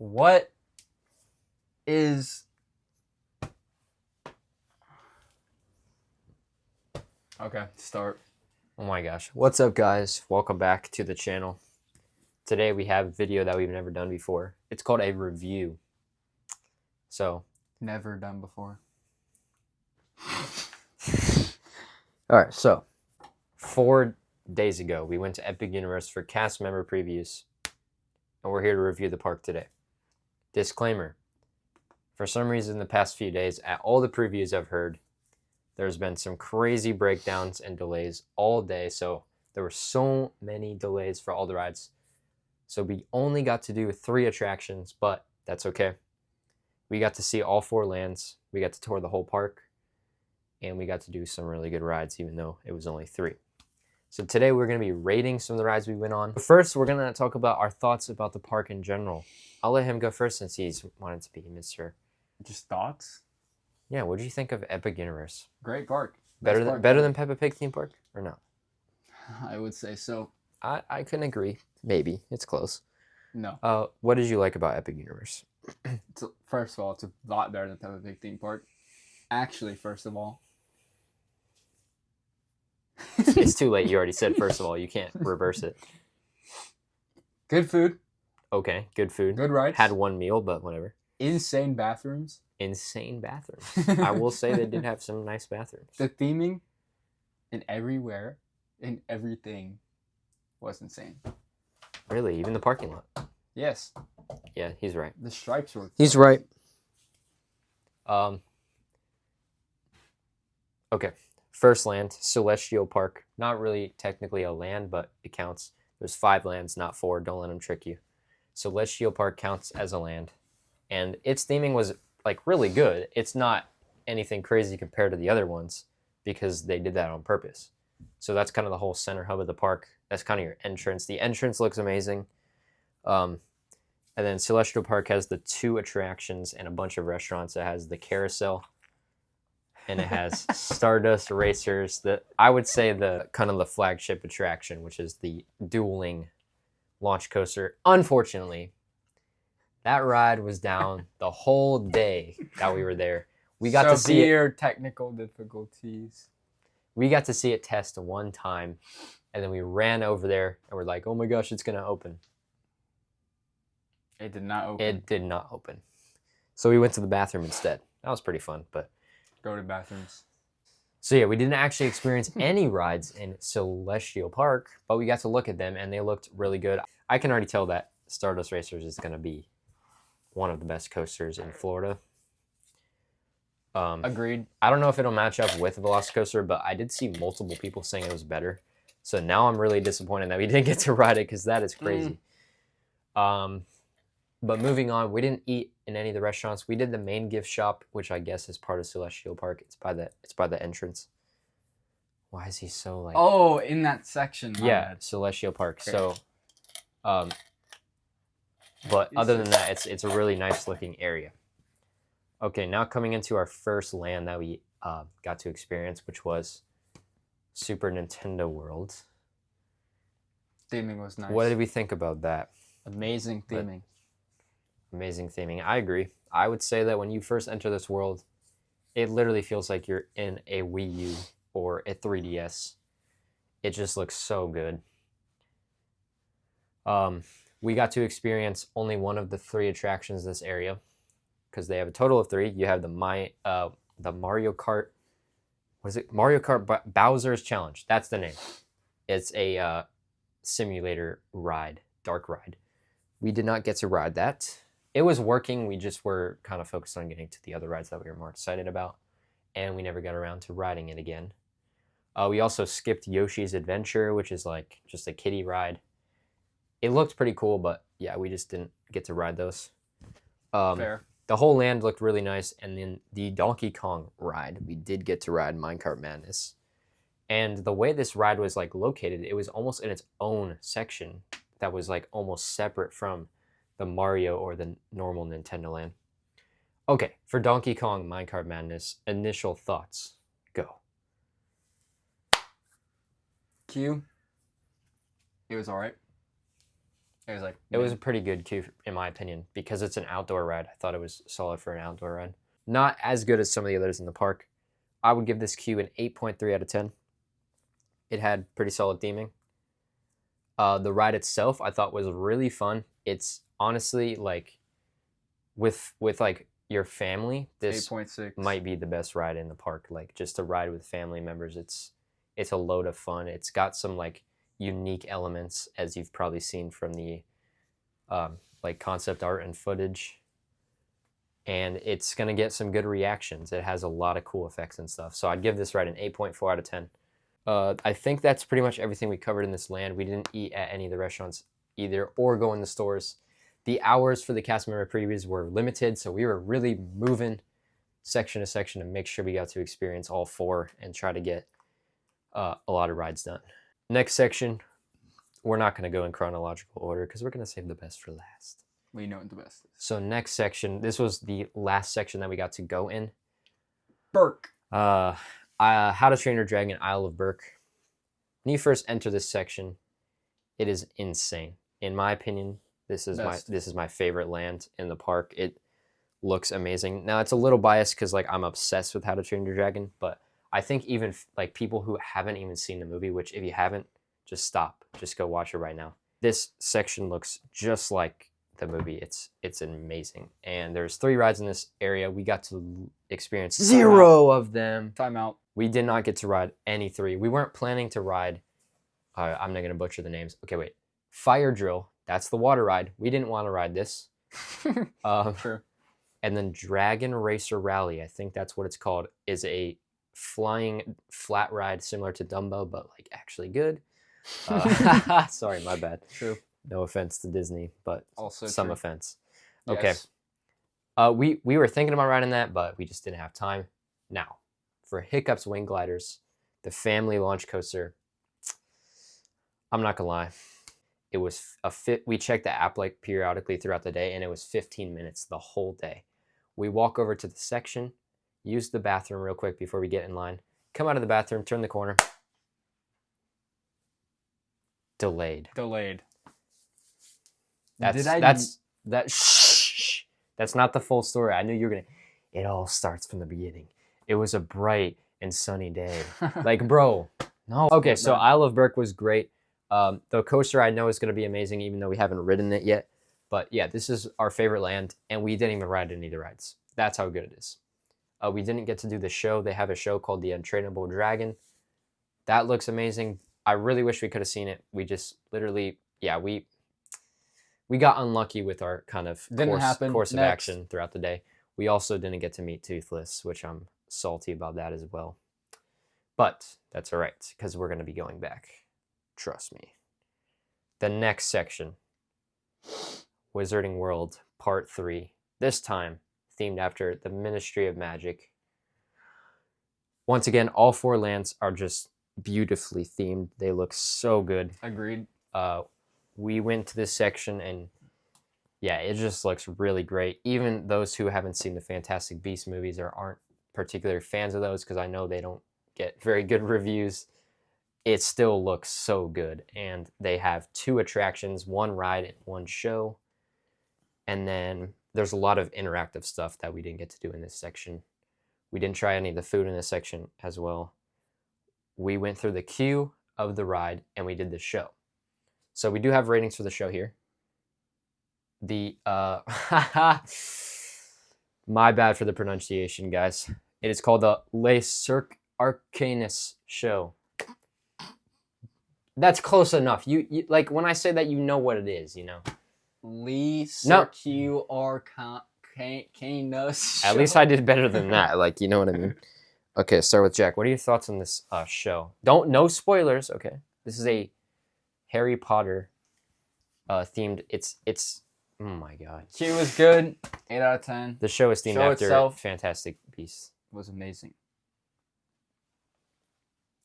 What is... Okay, start. Oh my gosh. What's up, guys? Welcome back to the channel. Today we have a video that we've never done before. It's called a review. So, Never done before. alright, so 4 days ago we went to Epic Universe for cast member previews, and we're here to review the park today. Disclaimer: for some reason the past few days, at all the previews I've heard, there's been some crazy breakdowns and delays all day, so there were so many delays for all the rides. So we only got to do 3 attractions, but that's okay. We got to see all 4 lands, we got to tour the whole park, and we got to do some really good rides, even though it was only 3. So today we're going to be rating some of the rides we went on. But first, we're going to talk about our thoughts about the park in general. I'll let him go first since he's wanted to be Mr. Just thoughts? Yeah, what did you think of Epic Universe? Great park. Better than Peppa Pig theme park, or no? I would say so. I couldn't agree. Maybe. It's close. No. What did you like about Epic Universe? First of all, it's a lot better than Peppa Pig theme park. Actually, first of all. It's too late. You already said first of all. You can't reverse it. Good food. Okay, good food. Good rides. Had 1 meal, but whatever. Insane bathrooms. Insane bathrooms. I will say they did have some nice bathrooms. The theming in everywhere, in everything, was insane. Really? Even the parking lot? Yes. Yeah, he's right. The stripes were... He's right. Okay. First land, Celestial Park. Not really technically a land, but it counts. There's 5 lands, not 4. Don't let them trick you. Celestial Park counts as a land. And its theming was like really good. It's not anything crazy compared to the other ones because they did that on purpose. So that's kind of the whole center hub of the park. That's kind of your entrance. The entrance looks amazing. And then Celestial Park has the 2 attractions and a bunch of restaurants. It has the carousel and it has Stardust Racers. I would say the kind of the flagship attraction, which is the dueling launch coaster. Unfortunately, that ride was down the whole day that we were there. We got to see it. Technical difficulties. We got to see it test 1 time, and then we ran over there, and we're like, oh my gosh, it's going to open. It did not open. It did not open. So we went to the bathroom instead. That was pretty fun, but... Go to bathrooms. So yeah, we didn't actually experience any rides in Celestial Park, but we got to look at them, and they looked really good. I can already tell that Stardust Racers is going to be one of the best coasters in Florida. Agreed. I don't know if it'll match up with Velocicoaster, but I did see multiple people saying it was better. So now I'm really disappointed that we didn't get to ride it because that is crazy. But moving on, we didn't eat in any of the restaurants. We did the main gift shop, which I guess is part of Celestial Park. It's by the entrance. Why is he so like... Oh, in that section. Yeah, Celestial Park. Okay. So, but other than that, it's a really nice looking area. Okay, now coming into our first land that we got to experience, which was Super Nintendo World. Theming was nice. What did we think about that? Amazing theming. Amazing theming. I agree. I would say that when you first enter this world, it literally feels like you're in a Wii U or a 3DS. It just looks so good. We got to experience only one of the 3 attractions in this area because they have a total of 3. You have the Mario Kart. What is it? Mario Kart Bowser's Challenge. That's the name. It's a simulator ride, dark ride. We did not get to ride that. It was working. We just were kind of focused on getting to the other rides that we were more excited about, and we never got around to riding it again. We also skipped Yoshi's Adventure, which is like just a kiddie ride. It looked pretty cool, but yeah, we just didn't get to ride those. Fair. The whole land looked really nice, and then the Donkey Kong ride, we did get to ride Minecart Madness. And the way this ride was like located, it was almost in its own section that was like almost separate from the Mario or the normal Nintendo land. Okay, for Donkey Kong Minecart Madness, initial thoughts, go. Q. It was alright. It was like It was a pretty good queue, in my opinion, because it's an outdoor ride. I thought it was solid for an outdoor ride. Not as good as some of the others in the park. I would give this queue an 8.3 out of 10. It had pretty solid theming. The ride itself, I thought was really fun. It's honestly like with like your family, this 8.6 might be the best ride in the park. Like just to ride with family members, it's a load of fun. It's got some like unique elements, as you've probably seen from the like concept art and footage, and it's gonna get some good reactions. It has a lot of cool effects and stuff. So I'd give this ride an 8.4 out of 10. I think that's pretty much everything we covered in this land. We didn't eat at any of the restaurants either or go in the stores. The hours for the cast member previews were limited, so we were really moving section to section to make sure we got to experience all 4 and try to get a lot of rides done. Next section, we're not going to go in chronological order because we're going to save the best for last. We know what the best is. So next section, this was the last section that we got to go in. Berk. How to Train Your Dragon, Isle of Berk. When you first enter this section, it is insane. In my opinion, this is my favorite land in the park. It looks amazing. Now it's a little biased because like I'm obsessed with How to Train Your Dragon, but I think even like people who haven't even seen the movie, which if you haven't, just stop, just go watch it right now. This section looks just like the movie. It's amazing, and there's 3 rides in this area. We got to experience 0 of them. Timeout. We did not get to ride any 3. We weren't planning to ride. I'm not gonna butcher the names. Okay, wait. Fire Drill. That's the water ride. We didn't want to ride this. Sure. And then Dragon Racer Rally, I think that's what it's called, is a flying flat ride similar to Dumbo, but like actually good. Sorry, my bad. True. No offense to Disney, but Also some true. offense. Yes. Okay. We were thinking about riding that, but we just didn't have time. Now, for Hiccup's Wing Gliders, the family launch coaster, I'm not gonna lie. It was we checked the app like periodically throughout the day, and it was 15 minutes the whole day. We walk over to the section, use the bathroom real quick before we get in line, come out of the bathroom, turn the corner. Delayed. That's not the full story. I knew you were gonna. It all starts from the beginning. It was a bright and sunny day. Like, bro, no. Okay, so Isle of Berk was great. The coaster I know is gonna be amazing, even though we haven't ridden it yet. But yeah, this is our favorite land, and we didn't even ride any of the rides. That's how good it is. We didn't get to do the show. They have a show called The Untrainable Dragon. That looks amazing. I really wish we could have seen it. We just literally, yeah, we got unlucky with our kind of course of action throughout the day. We also didn't get to meet Toothless, which I'm salty about that as well. But that's all right, because we're going to be going back. Trust me. The next section, Wizarding World Part 3. This time, themed after the Ministry of Magic. Once again, all 4 lands are just beautifully themed. They look so good. Agreed. We went to this section and yeah, it just looks really great. Even those who haven't seen the Fantastic Beasts movies or aren't particular fans of those, because I know they don't get very good reviews, it still looks so good. And they have 2 attractions, 1 ride and 1 show. And then there's a lot of interactive stuff that we didn't get to do in this section. We didn't try any of the food in this section as well. We went through the queue of the ride and we did the show. So we do have ratings for the show here. The my bad for the pronunciation, guys. It is called the Les Cirque Arcanus show. That's close enough. You like when I say that, you know what it is, you know. Les Cirque Arcanus. At least I did better than that. Like, you know what I mean. Okay, start with Jack. What are your thoughts on this show? No spoilers. Okay, this is a Harry Potter themed. It's oh my god. She was good. 8 out of 10. The show is themed after itself Fantastic Beasts. Was amazing.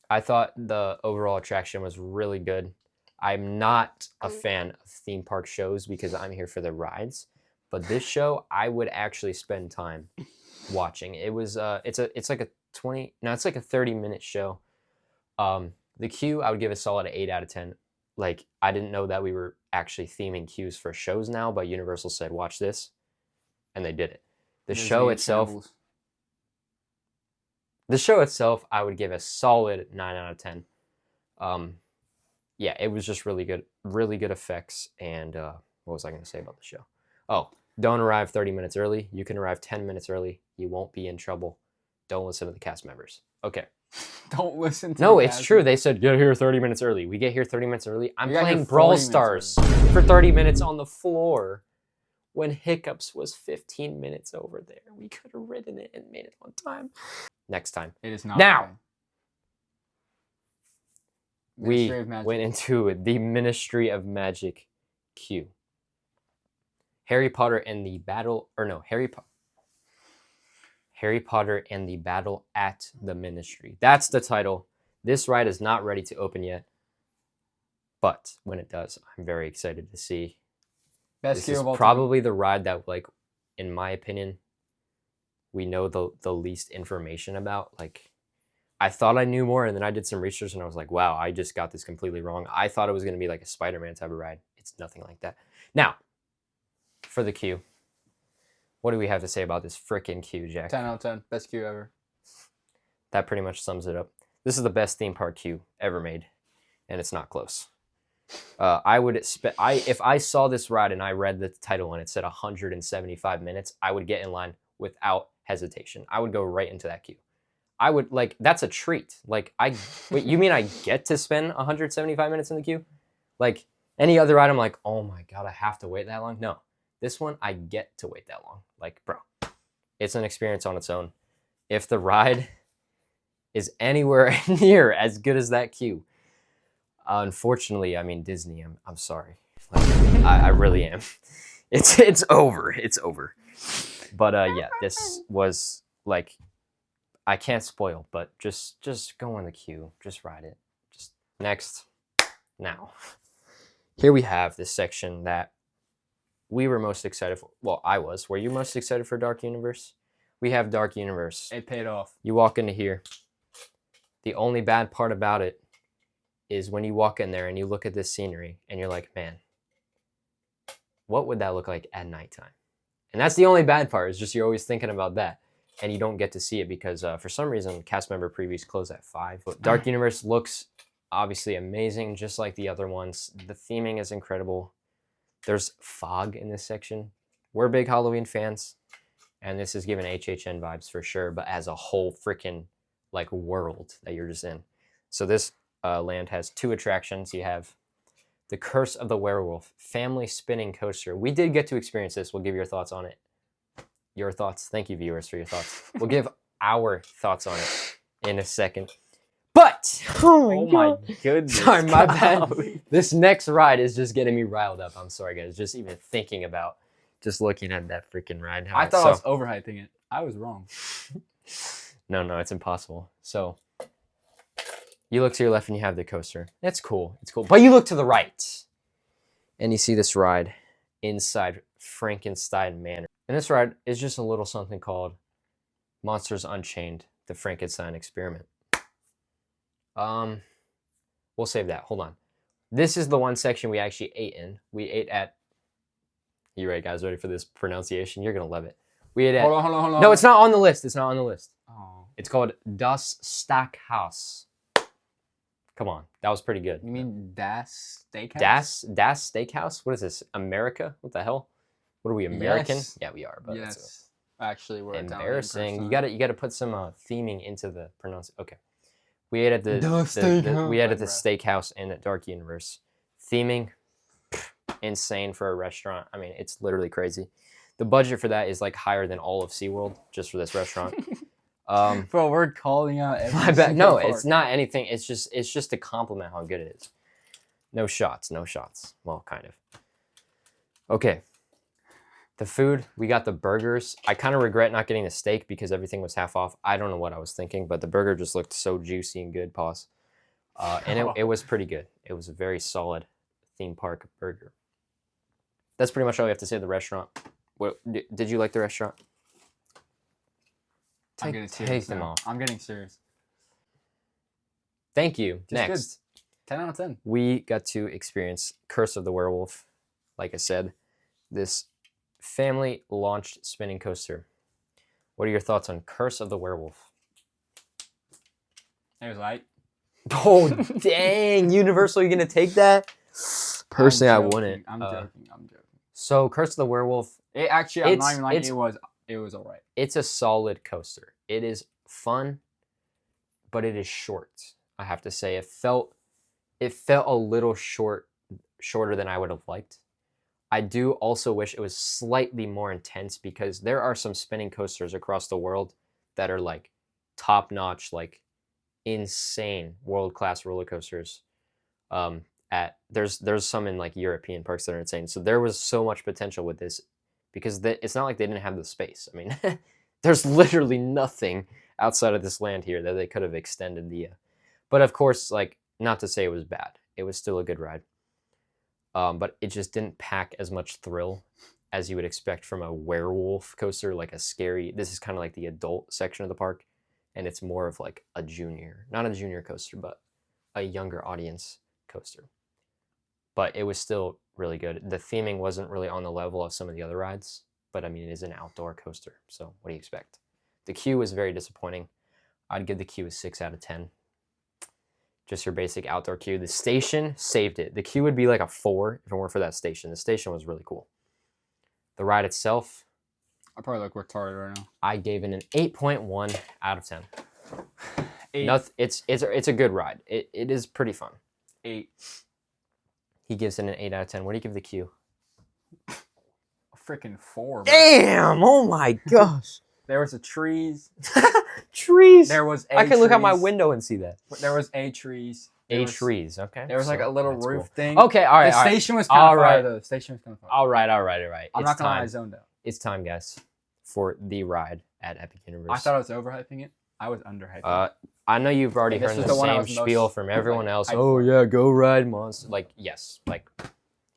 I thought the overall attraction was really good. I'm not a fan of theme park shows because I'm here for the rides, but this show I would actually spend time watching. It was it's like a 30-minute show. The queue I would give a solid 8 out of 10. like I didn't know that we were actually theming queues for shows now, but Universal said, "Watch this," and they did it. The Disney show in itself, shambles. I would give a solid 9 out of 10. Yeah, it was just really good effects. And what was I going to say about the show? Oh, don't arrive 30 minutes early. You can arrive 10 minutes early. You won't be in trouble. Don't listen to the cast members. Okay. Don't listen to No, the it's cast true. members. They said get here 30 minutes early. We get here 30 minutes early. I'm We got here playing 40 Brawl minutes Stars early. for 30 minutes on the floor when Hiccups was 15 minutes over there. We could have ridden it and made it on time. Next time. It is not. Now, okay. we Ministry of Magic. went into the Ministry of Magic queue. Harry Potter and the Battle, or no, Harry Potter and the Battle at the Ministry. That's the title. This ride is not ready to open yet, but when it does, I'm very excited to see. Best This queue is of all time. probably the ride that, like, in my opinion, we know the least information about. Like, I thought I knew more, and then I did some research, and I was like, wow, I just got this completely wrong. I thought it was going to be like a Spider-Man type of ride. It's nothing like that. Now, for the queue, what do we have to say about this frickin' queue, Jack? 10 out of 10. Best queue ever. That pretty much sums it up. This is the best theme park queue ever made, and it's not close. If I saw this ride and I read the title and it said 175 minutes, I would get in line without hesitation. I would go right into that queue. I would, like, that's a treat. Like, wait, you mean I get to spend 175 minutes in the queue? Like, any other ride, I'm like, oh my God, I have to wait that long? No, this one, I get to wait that long. Like, bro, it's an experience on its own. If the ride is anywhere near as good as that queue, unfortunately, I mean, Disney, I'm sorry. Like, I really am. It's over. It's over. But yeah, this was, like, I can't spoil, but just go in the queue. Just ride it. Just next. Now, here we have this section that we were most excited for. Well, I was. Were you most excited for Dark Universe? We have Dark Universe. It paid off. You walk into here. The only bad part about it is when you walk in there and you look at this scenery and you're like, man, what would that look like at nighttime? And that's the only bad part, is just you're always thinking about that. And you don't get to see it because for some reason, cast member previews close at 5. But Dark Universe looks obviously amazing, just like the other ones. The theming is incredible. There's fog in this section. We're big Halloween fans, and this is giving HHN vibes for sure, but as a whole freaking, like, world that you're just in. So this land has 2 attractions. You have the Curse of the Werewolf family spinning coaster. We did get to experience this. We'll give your thoughts on it. Your thoughts. Thank you, viewers, for your thoughts. We'll give our thoughts on it in a second. But Oh my goodness. sorry, my bad. golly. This next ride is just getting me riled up. I'm sorry, guys. Just even thinking about just looking at that freaking ride. I thought I was overhyping it. I was wrong. No, it's impossible. So you look to your left and you have the coaster. That's cool. It's cool. But you look to the right and you see this ride inside Frankenstein Manor. And this ride is just a little something called Monsters Unchained, the Frankenstein Experiment. We'll save that. Hold on. This is the one section we actually ate in. We ate at... You ready, guys? Ready for this pronunciation? You're going to love it. We ate at... Hold on. No, it's not on the list. It's not on the list. Oh. It's called Das Stackhaus. Come on. That was pretty good. You mean Das Steakhouse? Das Steakhouse? What is this? America? What the hell? What are we, American? Yes. Yeah, we are. But Yes. Actually, we're embarrassing. Italian You got to put some theming into the pronunciation. Okay. We ate at the steakhouse. we ate at the Bruh. steakhouse in the Dark Universe. Theming, insane for a restaurant. I mean, it's literally crazy. The budget for that is like higher than all of SeaWorld just for this restaurant. Bro, we're calling out every I bet single no, part. it's not anything. It's just to compliment how good it is. No shots. Well, kind of. Okay. The food, we got the burgers. I kind of regret not getting the steak because everything was half off. I don't know what I was thinking, but the burger just looked so juicy and good, pause. And it was pretty good. It was a very solid theme park burger. That's pretty much all we have to say of the restaurant. What, did you like the restaurant? I'm getting serious Take them now. off. I'm getting serious. Thank you. Just Next. 10 out of 10. We got to experience Curse of the Werewolf. Like I said, this family-launched spinning coaster. What are your thoughts on Curse of the Werewolf? It was light. Oh, dang. Universal, you going to take that? Personally, I wouldn't. I'm joking. So, Curse of the Werewolf. I'm not even lying. It was all right. It's a solid coaster. It is fun, but it is short. I have to say, it felt a little shorter than I would have liked. I do also wish it was slightly more intense because there are some spinning coasters across the world that are like top-notch, like insane world-class roller coasters. There's some in like European parks that are insane. So there was so much potential with this because it's not like they didn't have the space. I mean, there's literally nothing outside of this land here that they could have extended the. But of course, like, not to say it was bad. It was still a good ride. But it just didn't pack as much thrill as you would expect from a werewolf coaster, like a scary. This is kind of like the adult section of the park, and it's more of like a junior, not a junior coaster, but a younger audience coaster. But it was still really good. The theming wasn't really on the level of some of the other rides, but I mean, it is an outdoor coaster, so what do you expect? The queue was very disappointing. I'd give the queue a 6 out of 10. Just your basic outdoor queue. The station saved it. The queue would be like a 4 if it weren't for that station. The station was really cool. The ride itself, I probably look retarded right now. I gave it an 8.1 out of 10. 8. It's a good ride. It is pretty fun. 8. He gives it an 8 out of 10. What do you give the queue? A freaking 4. Bro. Damn! Oh my gosh. There was a trees. Trees. There was I can look out my window and see that. There was trees. Trees. Okay. There was like a little roof thing. Okay. All right. The station was kind of far though. The station was kind of far. All right. I'm not gonna lie, I zoned out. It's time, guys, for the ride at Epic Universe. I thought I was overhyping it. I was underhyping it. I know you've already heard the same spiel from everyone else. Oh yeah, go ride Monster. Like, yes, like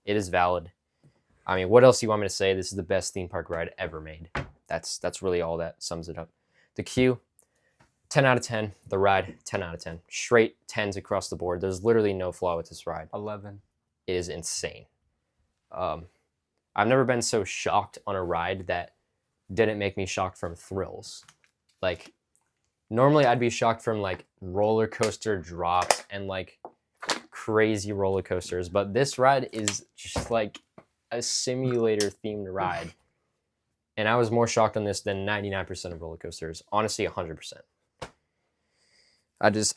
it is valid. I mean, what else do you want me to say? This is the best theme park ride ever made. That's really all that sums it up. The queue, 10 out of 10. The ride, 10 out of 10. Straight 10s across the board. There's literally no flaw with this ride. 11. It is insane. I've never been so shocked on a ride that didn't make me shocked from thrills. Like, normally I'd be shocked from like roller coaster drops and like crazy roller coasters, but this ride is just like a simulator themed ride. And I was more shocked on this than 99% of roller coasters. Honestly, 100%.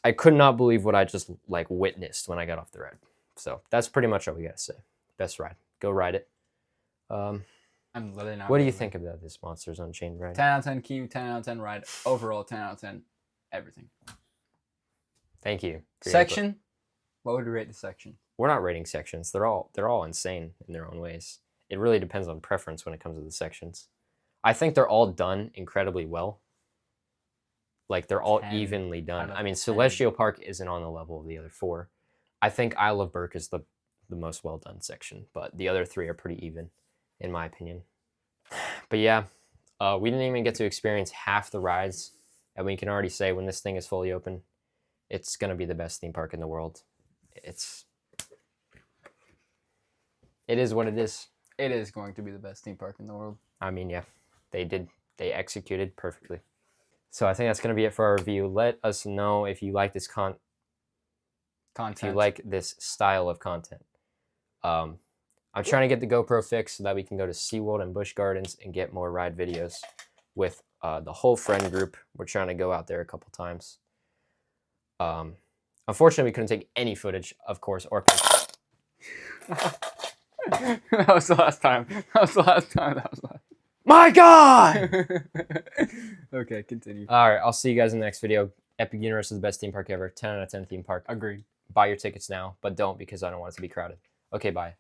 I could not believe what I just like witnessed when I got off the ride. So that's pretty much all we gotta say. Best ride. Go ride it. I'm literally not. What do you think about this Monsters Unchained ride? 10 out of 10 queue, 10 out of 10 ride. Overall, 10 out of 10 everything. Thank you. Section? What would you rate the section? We're not rating sections. They're all insane in their own ways. It really depends on preference when it comes to the sections. I think they're all done incredibly well. Like, they're all evenly done. I mean, Celestial Park isn't on the level of the other 4. I think Isle of Berk is the most well done section, but the other 3 are pretty even, in my opinion. But yeah, we didn't even get to experience half the rides, and we can already say when this thing is fully open, it's going to be the best theme park in the world. It is what it is. It is going to be the best theme park in the world. I mean, yeah, they executed perfectly. So I think that's going to be it for our review. Let us know if you like this content. If you like this style of content. I'm trying to get the GoPro fixed so that we can go to SeaWorld and Busch Gardens and get more ride videos with the whole friend group. We're trying to go out there a couple times. Unfortunately, we couldn't take any footage, of course, or pictures. That was the last time. My God! Okay, continue. All right, I'll see you guys in the next video. Epic Universe is the best theme park ever. 10 out of 10 theme park. Agreed. Buy your tickets now, but don't because I don't want it to be crowded. Okay, bye.